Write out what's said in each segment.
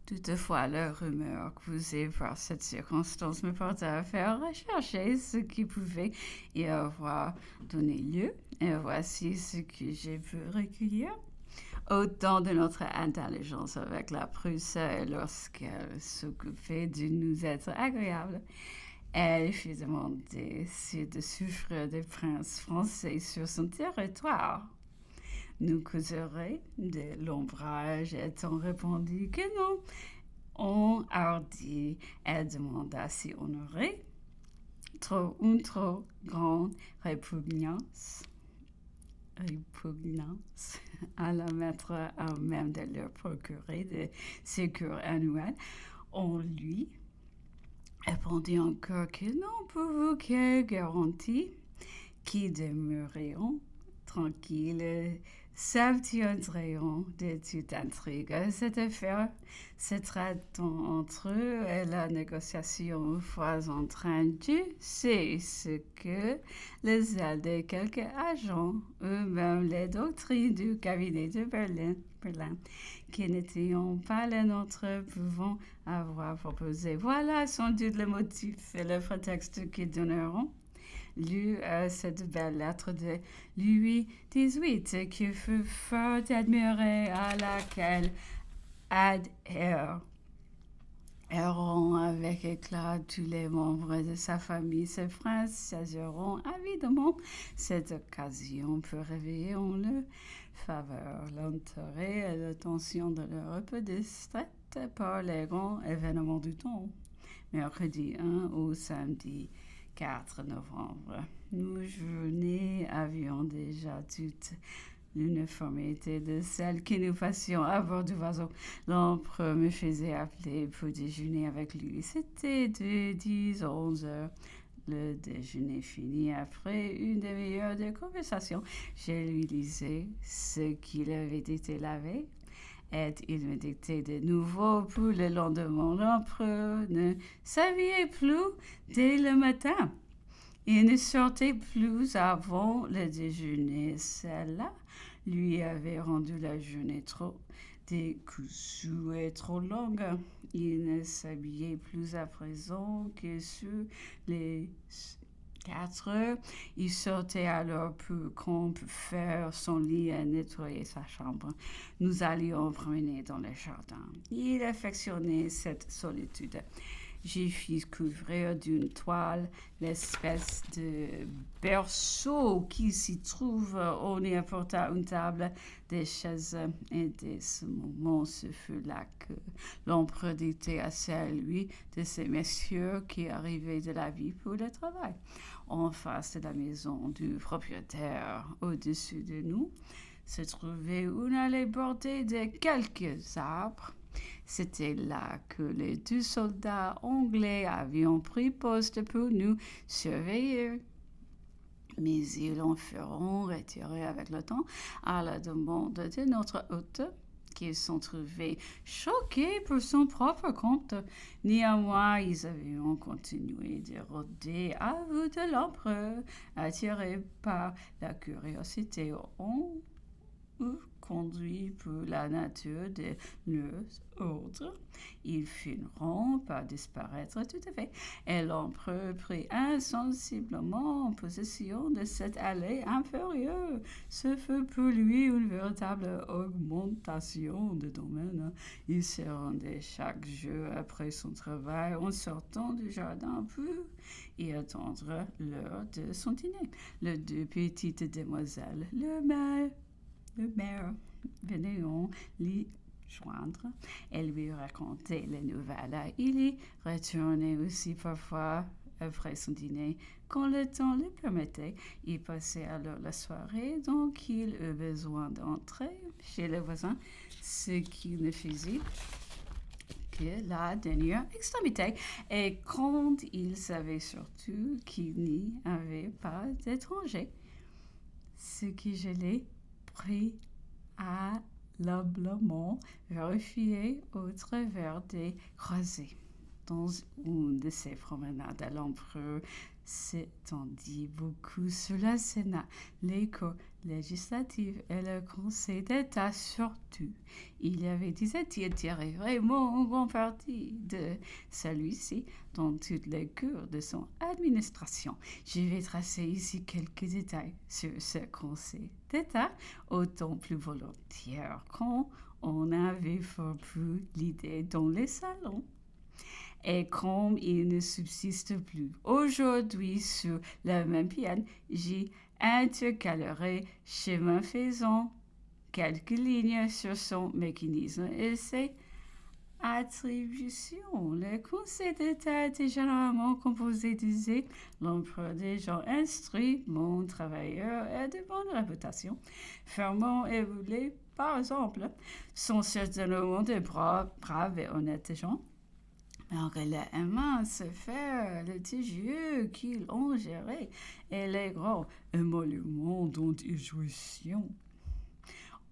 Toutefois, la rumeur causée par cette circonstance me porta à faire rechercher ce qui pouvait y avoir donné lieu, et voici ce que j'ai pu recueillir. Au temps de notre intelligence avec la Prusse, lorsqu'elle s'occupait de nous être agréable, elle fit demander si de souffrir des princes français sur son territoire nous causerait de l'ombrage, étant répondu que non. On hardit, elle demanda si on aurait une trop grande répugnance à la mettre à même de leur procurer des secours annuels. On lui répondit encore que non, pour vous, quelle garantie qui demeureront tranquilles, s'abstiendront de toute intrigue. Cette affaire se traitant entre eux et la négociation fois en train de c'est ce que les ailes de quelques agents, eux-mêmes les doctrines du cabinet de Berlin, qui n'étaient pas les nôtres, pouvant avoir proposé. Voilà sans doute le motif et le prétexte qu'ils donneront lu cette belle lettre de Louis XVIII qui fut fort admirée, à laquelle adhèrent avec éclat tous les membres de sa famille. Ces princes saisiront avidement cette occasion pour réveiller en leur faveur l'intérêt et l'attention de l'Europe distraite par les grands événements du temps. Mercredi 1 au samedi 4 novembre. Nous journées avions déjà toute l'uniformité de celle que nous passions à bord du vaisseau. L'empereur me faisait appeler pour déjeuner avec lui. C'était de 10 à 11 heures. Le déjeuner fini, après une demi-heure de conversation, je lui disais ce qu'il avait été la veille. Et il me dictait de nouveau pour le lendemain. L'empereur ne s'habillait plus dès le matin. Il ne sortait plus avant le déjeuner. Celle-là lui avait rendu la journée trop décousue et trop longue. Il ne s'habillait plus à présent que sur les 4 heures. Il sortait alors pour qu'on puisse faire son lit et nettoyer sa chambre. Nous allions promener dans le jardin. Il affectionnait cette solitude. J'ai fait couvrir d'une toile l'espèce de berceau qui s'y trouve. On y apporta une table, des chaises, et dès ce moment, ce fut là que l'empereur dictait à celui de ces messieurs qui arrivaient de la ville pour le travail. En face de la maison du propriétaire, au-dessus de nous, se trouvait une allée bordée de quelques arbres. C'était là que les 2 soldats anglais avaient pris poste pour nous surveiller. Mais ils en feront retirer avec le temps à la demande de notre hôte, qui s'en trouvait choqué pour son propre compte. Néanmoins, ils avaient continué de rôder à vous de l'empereur, attirés par la curiosité. On conduit pour la nature de leurs ordres. Ils finiront par disparaître tout à fait. Et l'empereur prit insensiblement possession de cette allée inférieure. Ce fut pour lui une véritable augmentation de domaine. Il se rendait chaque jour après son travail en sortant du jardin pour y attendre l'heure de son dîner. Les 2 petites demoiselles, le maire venait l'y joindre et lui raconter les nouvelles. Il y retournait aussi parfois après son dîner, quand le temps le permettait. Il passait alors la soirée, donc il eut besoin d'entrer chez le voisin, ce qui ne faisait que la dernière extrémité. Et quand il savait surtout qu'il n'y avait pas d'étrangers, ce qui je l'ai préalablement vérifié au travers des croisées. Dans une de ces promenades, l'empereur s'étendit beaucoup sur le Sénat, les cours législatifs et le Conseil d'État surtout. Il y avait, disait-il, tiré vraiment un grand parti de celui-ci dans toutes les cours de son administration. Je vais tracer ici quelques détails sur ce Conseil d'État, autant plus volontaire quand on avait fort peu l'idée dans les salons. Et comme il ne subsiste plus aujourd'hui sur le même piano, j'y intercalerai chemin faisant quelques lignes sur son mécanisme et ses attributions. Le Conseil d'État était généralement composé des l'empereur des gens instruits, bons travailleurs et de bonne réputation, ferments et voulés, par exemple, sont certainement des braves et honnêtes gens. Malgré les immenses affaires litigieuses qu'ils ont gérées et les grands émoluments dont ils jouissaient,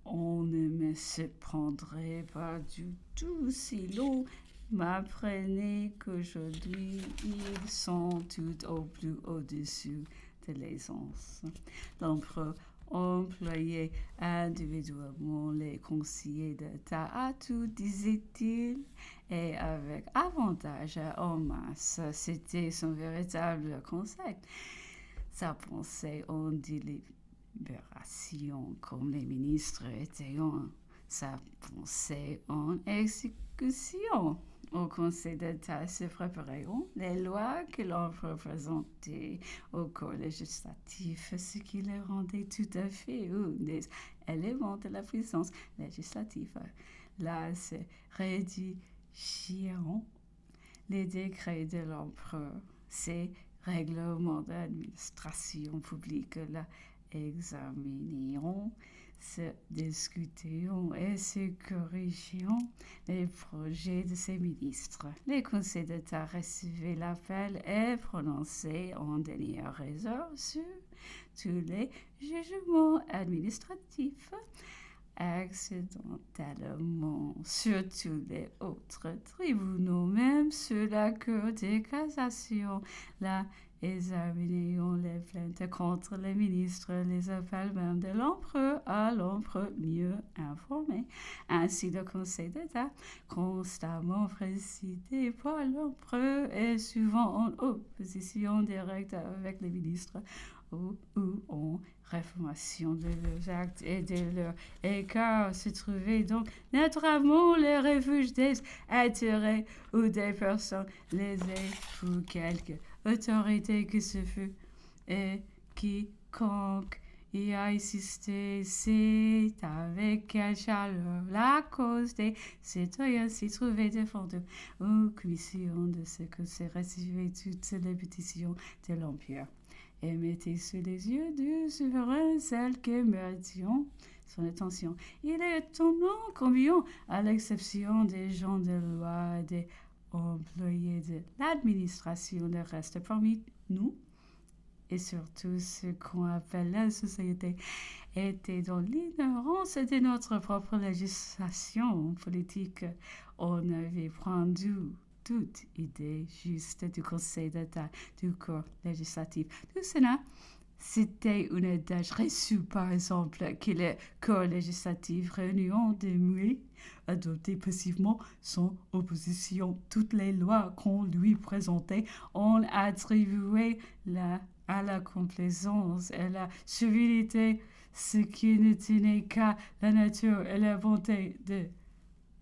on ne me surprendrait pas du tout si l'on m'apprenait qu'aujourd'hui ils sont tout au plus au-dessus de l'aisance. L'empereur employait individuellement les conseillers d'État à tout, disait-il, et avec avantage en masse. C'était son véritable conseil. Sa pensée en délibération, comme les ministres étaient en sa pensée en exécution. Au Conseil d'État se prépareront les lois que l'on représentait au corps législatif, ce qui les rendait tout à fait un des éléments de la puissance législative. Là se rédigieront les décrets de l'empereur, ces règlements d'administration publique là examineront, se discuteront et se corrigeront les projets de ses ministres. Les conseils d'État recevaient l'appel et prononçaient en dernière résort sur tous les jugements administratifs, accidentellement sur tous les autres tribunaux, même sur la Cour de cassation. Là, examinons les plaintes contre les ministres, les appels même de l'empereur à l'empereur mieux informé. Ainsi, le Conseil d'État, constamment présidé par l'empereur, est souvent en opposition directe avec les ministres ou en réformation de leurs actes et de leurs écarts se trouvait donc naturellement le refuge des intérêts ou des personnes lésées ou quelque autorité que ce fût, et quiconque y a assisté, c'est avec quelle chaleur la cause des citoyens s'y trouvait défendue. Aux commissions de ce que se recevaient toutes les pétitions de l'Empire et mettait sous les yeux du souverain celles que méritions son attention. Il est étonnant combien, à l'exception des gens de loi et des employés de l'administration, le reste parmi nous, et surtout ce qu'on appelle la société, était dans l'ignorance de notre propre législation politique. On avait pris toute idée juste du Conseil d'État, du corps législatif, du Sénat. C'était une adage reçue, par exemple, que le corps législatif réunion de muets adoptait passivement sans opposition toutes les lois qu'on lui présentait. On attribuait à la complaisance et la civilité ce qui ne tenait qu'à la nature et la bonté de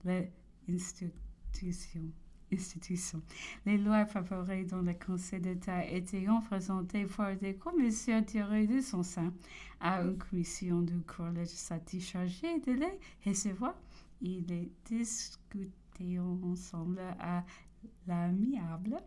l'institution. Les lois préparées dans le Conseil d'État étaient présentées par des commissions tirées de son sein à une commission du corps législatif chargée de les recevoir. Ils les discutaient ensemble à l'amiable,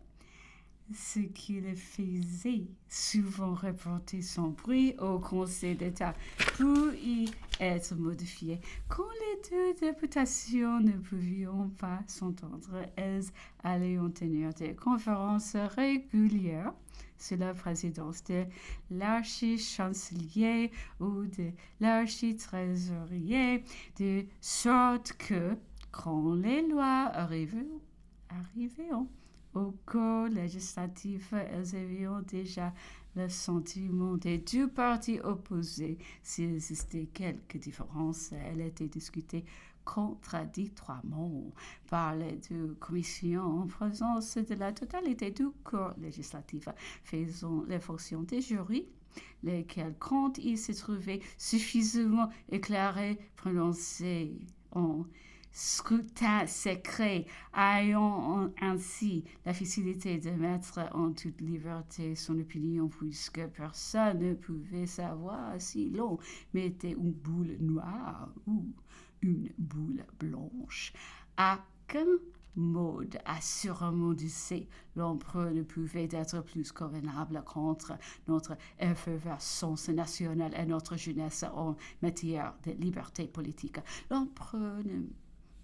ce qui le faisait souvent reporter son bruit au Conseil d'État pour y être modifié. Quand les deux députations ne pouvaient pas s'entendre, elles allaient en tenir des conférences régulières sous la présidence de l'archi-chancelier ou de l'archi-trésorier, de sorte que, quand les lois arrivaient Au corps législatif, elles avaient déjà le sentiment des deux parties opposées. S'il existait quelques différences, elles étaient discutées contradictoirement par les deux commissions en présence de la totalité du corps législatif, faisant les fonctions des jurys, lesquels, quand ils se trouvaient suffisamment éclairés, prononcés en scrutin secret, ayant ainsi la facilité de mettre en toute liberté son opinion, puisque personne ne pouvait savoir si l'on mettait une boule noire ou une boule blanche. À qu'un mode assurément dicé, l'empereur ne pouvait être plus convenable contre notre effervescence nationale et notre jeunesse en matière de liberté politique. L'empereur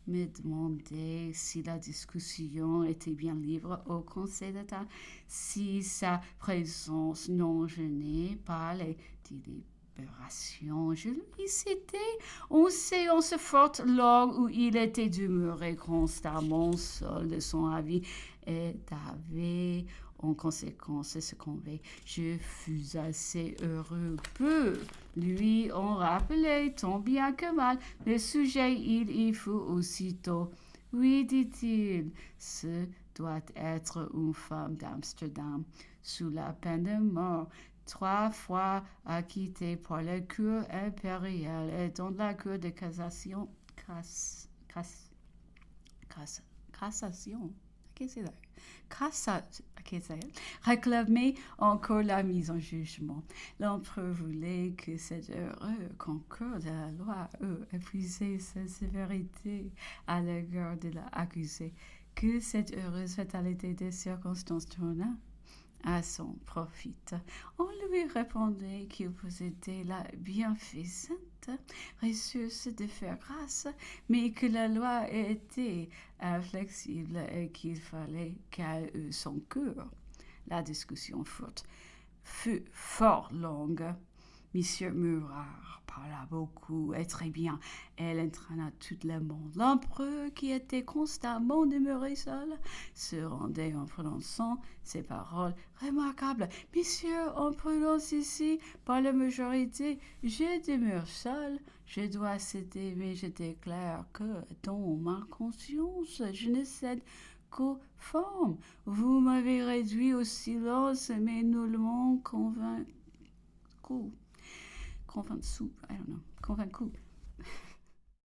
me demandait si la discussion était bien libre au Conseil d'État, si sa présence non gênée par les délibérations. Je lui citais une séance forte lors où il était demeuré constamment seul de son avis et avait en conséquence succombé. Je fus assez heureux peu lui en rappelait tant bien que mal le sujet. Il y fut aussitôt. Oui, dit-il, ce doit être une femme d'Amsterdam, sous la peine de mort, 3 fois acquittée par la cour impériale et dans la cour de cassation. Cassation. Qu'est-ce que c'est? Réclamait encore la mise en jugement. L'empereur voulait que cet heureux concours de la loi épuisait sa sévérité à l'égard de l'accusé, que cette heureuse fatalité des circonstances tourna à son profit. On lui répondait qu'il possédait la bienfaisante ressource de faire grâce, mais que la loi était inflexible et qu'il fallait qu'elle eût son cœur. La discussion fut fort longue. Monsieur Murat parla beaucoup et très bien. Elle entraîna tout le monde. L'empereur, qui était constamment demeuré seul, se rendait en prononçant ces paroles remarquables. Monsieur, on prononce ici par la majorité. Je demeure seul. Je dois céder, mais je déclare que dans ma conscience, je ne cède qu'aux formes. Vous m'avez réduit au silence, mais nullement convaincu.